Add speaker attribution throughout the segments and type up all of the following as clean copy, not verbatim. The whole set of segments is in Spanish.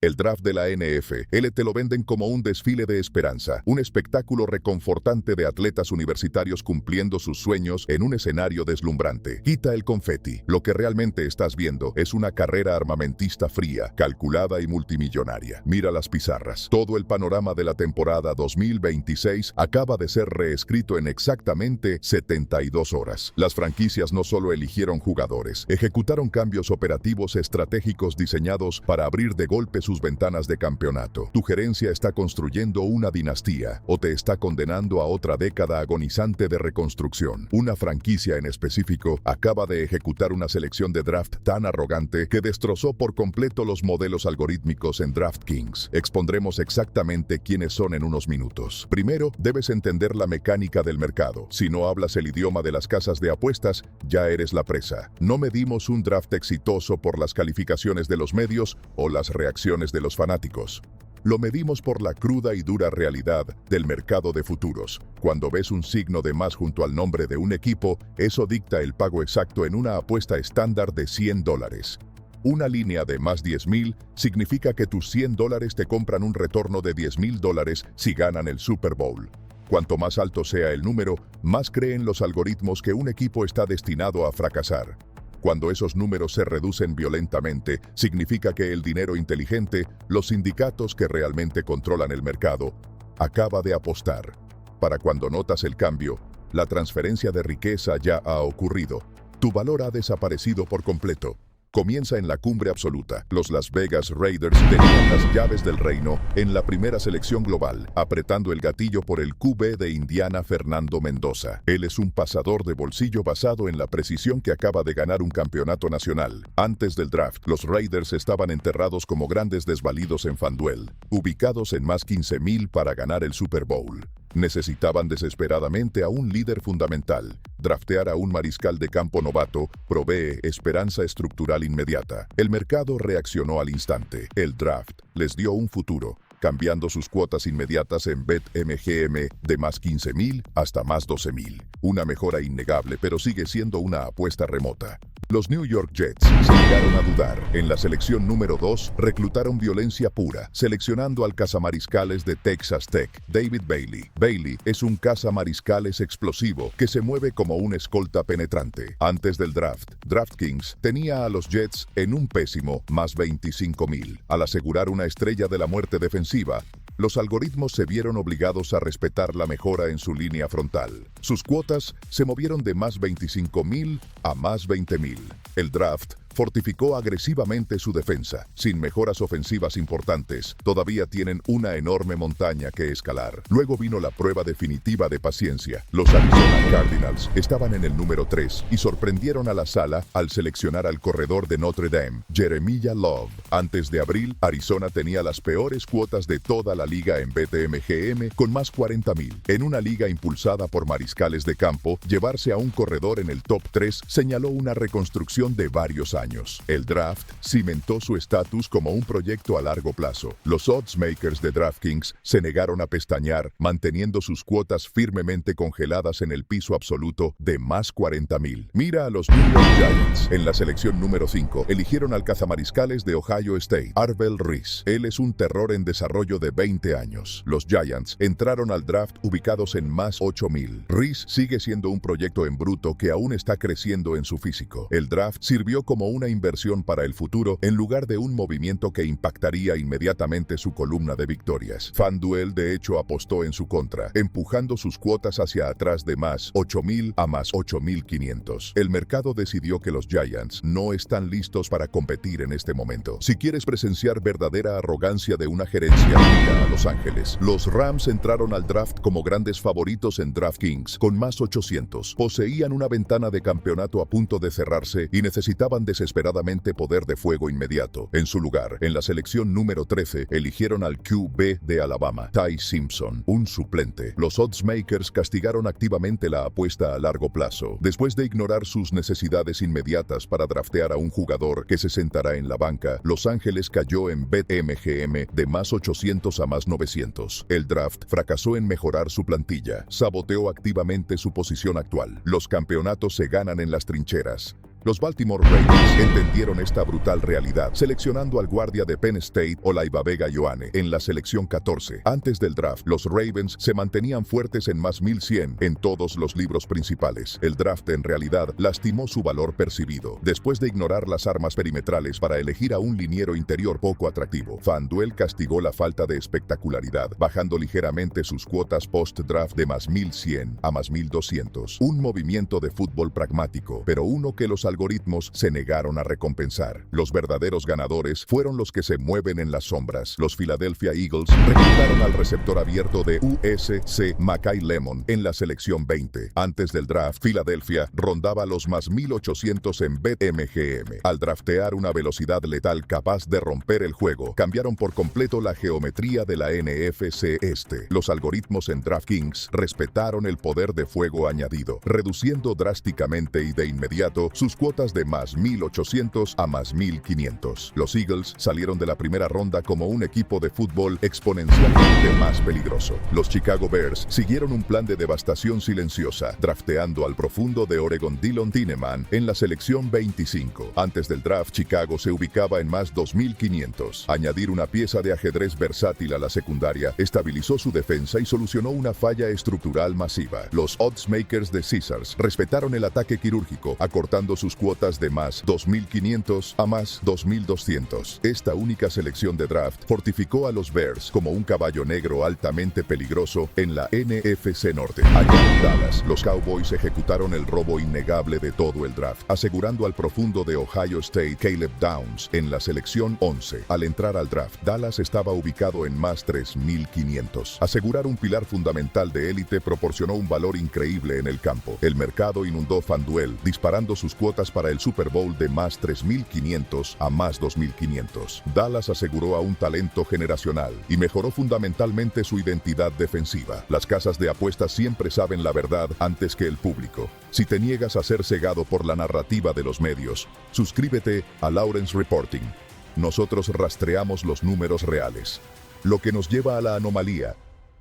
Speaker 1: El draft de la NFL te lo venden como un desfile de esperanza, un espectáculo reconfortante de atletas universitarios cumpliendo sus sueños en un escenario deslumbrante. Quita el confeti. Lo que realmente estás viendo es una carrera armamentista fría, calculada y multimillonaria. Mira las pizarras. Todo el panorama de la temporada 2026 acaba de ser reescrito en exactamente 72 horas. Las franquicias no solo eligieron jugadores, ejecutaron cambios operativos estratégicos diseñados para abrir de golpe sus ventanas de campeonato. Tu gerencia está construyendo una dinastía o te está condenando a otra década agonizante de reconstrucción. Una franquicia en específico acaba de ejecutar una selección de draft tan arrogante que destrozó por completo los modelos algorítmicos en DraftKings. Expondremos exactamente quiénes son en unos minutos. Primero, debes entender la mecánica del mercado. Si no hablas el idioma de las casas de apuestas, ya eres la presa. No medimos un draft exitoso por las calificaciones de los medios o las reacciones de los fanáticos. Lo medimos por la cruda y dura realidad del mercado de futuros. Cuando ves un signo de más junto al nombre de un equipo, eso dicta el pago exacto en una apuesta estándar de $100. Una línea de más 10,000 significa que tus $100 te compran un retorno de $10,000 si ganan el Super Bowl. Cuanto más alto sea el número, más creen los algoritmos que un equipo está destinado a fracasar. Cuando esos números se reducen violentamente, significa que el dinero inteligente, los sindicatos que realmente controlan el mercado, acaba de apostar. Para cuando notas el cambio, la transferencia de riqueza ya ha ocurrido. Tu valor ha desaparecido por completo. Comienza en la cumbre absoluta. Los Las Vegas Raiders tenían las llaves del reino en la primera selección global, apretando el gatillo por el QB de Indiana, Fernando Mendoza. Él es un pasador de bolsillo basado en la precisión que acaba de ganar un campeonato nacional. Antes del draft, los Raiders estaban enterrados como grandes desvalidos en FanDuel, ubicados en más 15,000 para ganar el Super Bowl. Necesitaban desesperadamente a un líder fundamental. Draftear a un mariscal de campo novato provee esperanza estructural inmediata. El mercado reaccionó al instante. El draft les dio un futuro, cambiando sus cuotas inmediatas en BetMGM de más 15,000 hasta más 12,000. Una mejora innegable, pero sigue siendo una apuesta remota. Los New York Jets se negaron a dudar. En la selección número 2, reclutaron violencia pura, seleccionando al cazamariscales de Texas Tech, David Bailey. Bailey es un cazamariscales explosivo que se mueve como un escolta penetrante. Antes del draft, DraftKings tenía a los Jets en un pésimo más 25,000. Al asegurar una estrella de la muerte defensiva, los algoritmos se vieron obligados a respetar la mejora en su línea frontal. Sus cuotas se movieron de más 25,000 a más 20,000. El draft fortificó agresivamente su defensa. Sin mejoras ofensivas importantes, todavía tienen una enorme montaña que escalar. Luego vino la prueba definitiva de paciencia. Los Arizona Cardinals estaban en el número 3 y sorprendieron a la sala al seleccionar al corredor de Notre Dame, Jeremiah Love. Antes de abril, Arizona tenía las peores cuotas de toda la liga en BetMGM con más 40,000. En una liga impulsada por mariscales de campo, llevarse a un corredor en el top 3 señaló una reconstrucción de varios años. El draft cimentó su estatus como un proyecto a largo plazo. Los oddsmakers de DraftKings se negaron a pestañear, manteniendo sus cuotas firmemente congeladas en el piso absoluto de más 40,000. Mira a los New York Giants. En la selección número 5, eligieron al cazamariscales de Ohio State, Arvell Reese. Él es un terror en desarrollo de 20 años. Los Giants entraron al draft ubicados en más 8,000. Reese sigue siendo un proyecto en bruto que aún está creciendo en su físico. El draft sirvió como una inversión para el futuro en lugar de un movimiento que impactaría inmediatamente su columna de victorias. FanDuel de hecho apostó en su contra, empujando sus cuotas hacia atrás de más 8,000 a más 8,500. El mercado decidió que los Giants no están listos para competir en este momento. Si quieres presenciar verdadera arrogancia de una gerencia, mira a Los Ángeles. Los Rams entraron al draft como grandes favoritos en DraftKings con más 800. Poseían una ventana de campeonato a punto de cerrarse y necesitaban desesperadamente poder de fuego inmediato. En su lugar, en la selección número 13, eligieron al QB de Alabama, Ty Simpson, un suplente. Los oddsmakers castigaron activamente la apuesta a largo plazo. Después de ignorar sus necesidades inmediatas para draftear a un jugador que se sentará en la banca, Los Ángeles cayó en BetMGM de más 800 a más 900. El draft fracasó en mejorar su plantilla. Saboteó activamente su posición actual. Los campeonatos se ganan en las trincheras. Los Baltimore Ravens entendieron esta brutal realidad, seleccionando al guardia de Penn State, Olaiba Vega-Ioane, en la selección 14. Antes del draft, los Ravens se mantenían fuertes en más 1100 en todos los libros principales. El draft en realidad lastimó su valor percibido. Después de ignorar las armas perimetrales para elegir a un liniero interior poco atractivo, FanDuel castigó la falta de espectacularidad, bajando ligeramente sus cuotas post-draft de más 1100 a más 1200. Un movimiento de fútbol pragmático, pero uno que los algoritmos se negaron a recompensar. Los verdaderos ganadores fueron los que se mueven en las sombras. Los Philadelphia Eagles reclutaron al receptor abierto de USC Makai Lemon en la selección 20. Antes del draft, Philadelphia rondaba los más 1800 en BetMGM. Al draftear una velocidad letal capaz de romper el juego, cambiaron por completo la geometría de la NFC Este. Los algoritmos en DraftKings respetaron el poder de fuego añadido, reduciendo drásticamente y de inmediato sus cuotas de más 1800 a más 1500. Los Eagles salieron de la primera ronda como un equipo de fútbol exponencialmente más peligroso. Los Chicago Bears siguieron un plan de devastación silenciosa, drafteando al profundo de Oregon Dillon Tineman en la selección 25. Antes del draft, Chicago se ubicaba en más 2500. Añadir una pieza de ajedrez versátil a la secundaria estabilizó su defensa y solucionó una falla estructural masiva. Los odds makers de Caesars respetaron el ataque quirúrgico, acortando sus cuotas de más 2500 a más 2200. Esta única selección de draft fortificó a los Bears como un caballo negro altamente peligroso en la NFC Norte. Allá en Dallas, los Cowboys ejecutaron el robo innegable de todo el draft, asegurando al profundo de Ohio State Caleb Downs en la selección 11. Al entrar al draft, Dallas estaba ubicado en más 3500. Asegurar un pilar fundamental de élite proporcionó un valor increíble en el campo. El mercado inundó FanDuel, disparando sus cuotas para el Super Bowl de más 3500 a más 2500. Dallas aseguró a un talento generacional y mejoró fundamentalmente su identidad defensiva. Las casas de apuestas siempre saben la verdad antes que el público. Si te niegas a ser cegado por la narrativa de los medios, suscríbete a Lawrence Reporting. Nosotros rastreamos los números reales. Lo que nos lleva a la anomalía.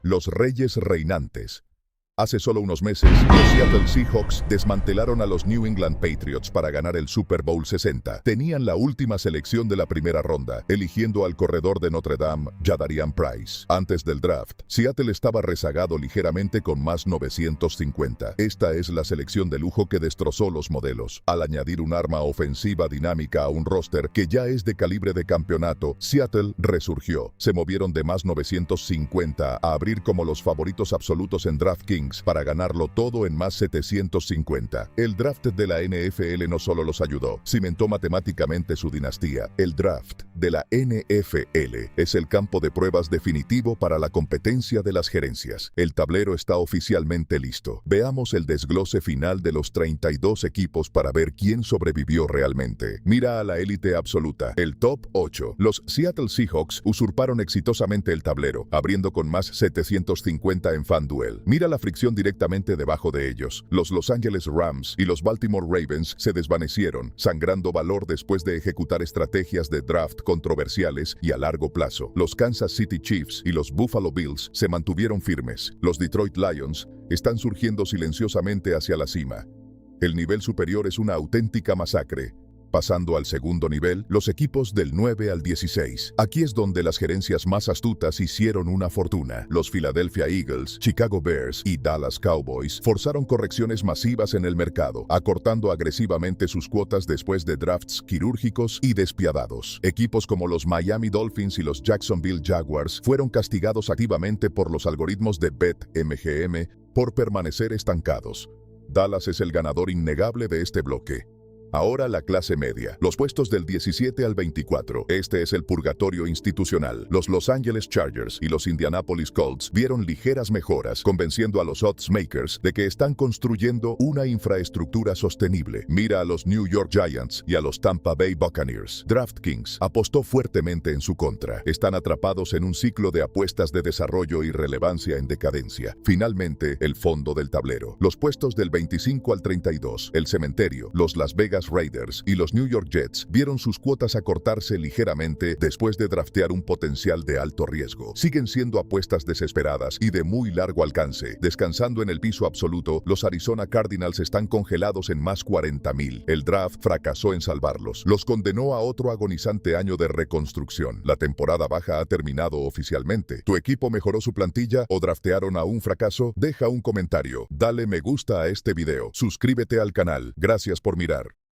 Speaker 1: Los reyes reinantes. Hace solo unos meses, los Seattle Seahawks desmantelaron a los New England Patriots para ganar el Super Bowl 60. Tenían la última selección de la primera ronda, eligiendo al corredor de Notre Dame, Jadarian Price. Antes del draft, Seattle estaba rezagado ligeramente con más 950. Esta es la selección de lujo que destrozó los modelos. Al añadir un arma ofensiva dinámica a un roster que ya es de calibre de campeonato, Seattle resurgió. Se movieron de más 950 a abrir como los favoritos absolutos en DraftKings para ganarlo todo en más 750. El draft de la NFL no solo los ayudó, cimentó matemáticamente su dinastía. El draft de la NFL es el campo de pruebas definitivo para la competencia de las gerencias. El tablero está oficialmente listo. Veamos el desglose final de los 32 equipos para ver quién sobrevivió realmente. Mira a la élite absoluta, el top 8. Los Seattle Seahawks usurparon exitosamente el tablero, abriendo con más 750 en FanDuel. Mira la fricción directamente debajo de ellos. Los Los Angeles Rams y los Baltimore Ravens se desvanecieron, sangrando valor después de ejecutar estrategias de draft controversiales y a largo plazo. Los Kansas City Chiefs y los Buffalo Bills se mantuvieron firmes. Los Detroit Lions están surgiendo silenciosamente hacia la cima. El nivel superior es una auténtica masacre. Pasando al segundo nivel, los equipos del 9 al 16. Aquí es donde las gerencias más astutas hicieron una fortuna. Los Philadelphia Eagles, Chicago Bears y Dallas Cowboys forzaron correcciones masivas en el mercado, acortando agresivamente sus cuotas después de drafts quirúrgicos y despiadados. Equipos como los Miami Dolphins y los Jacksonville Jaguars fueron castigados activamente por los algoritmos de BetMGM por permanecer estancados. Dallas es el ganador innegable de este bloque. Ahora la clase media. Los puestos del 17 al 24. Este es el purgatorio institucional. Los Los Angeles Chargers y los Indianapolis Colts vieron ligeras mejoras, convenciendo a los odds makers de que están construyendo una infraestructura sostenible. Mira a los New York Giants y a los Tampa Bay Buccaneers. DraftKings apostó fuertemente en su contra. Están atrapados en un ciclo de apuestas de desarrollo y relevancia en decadencia. Finalmente, el fondo del tablero. Los puestos del 25 al 32. El cementerio. Los Las Vegas Vegas Raiders y los New York Jets vieron sus cuotas acortarse ligeramente después de draftear un potencial de alto riesgo. Siguen siendo apuestas desesperadas y de muy largo alcance. Descansando en el piso absoluto, los Arizona Cardinals están congelados en más 40,000. El draft fracasó en salvarlos. Los condenó a otro agonizante año de reconstrucción. La temporada baja ha terminado oficialmente. ¿Tu equipo mejoró su plantilla o draftearon a un fracaso? Deja un comentario. Dale me gusta a este video. Suscríbete al canal. Gracias por mirar.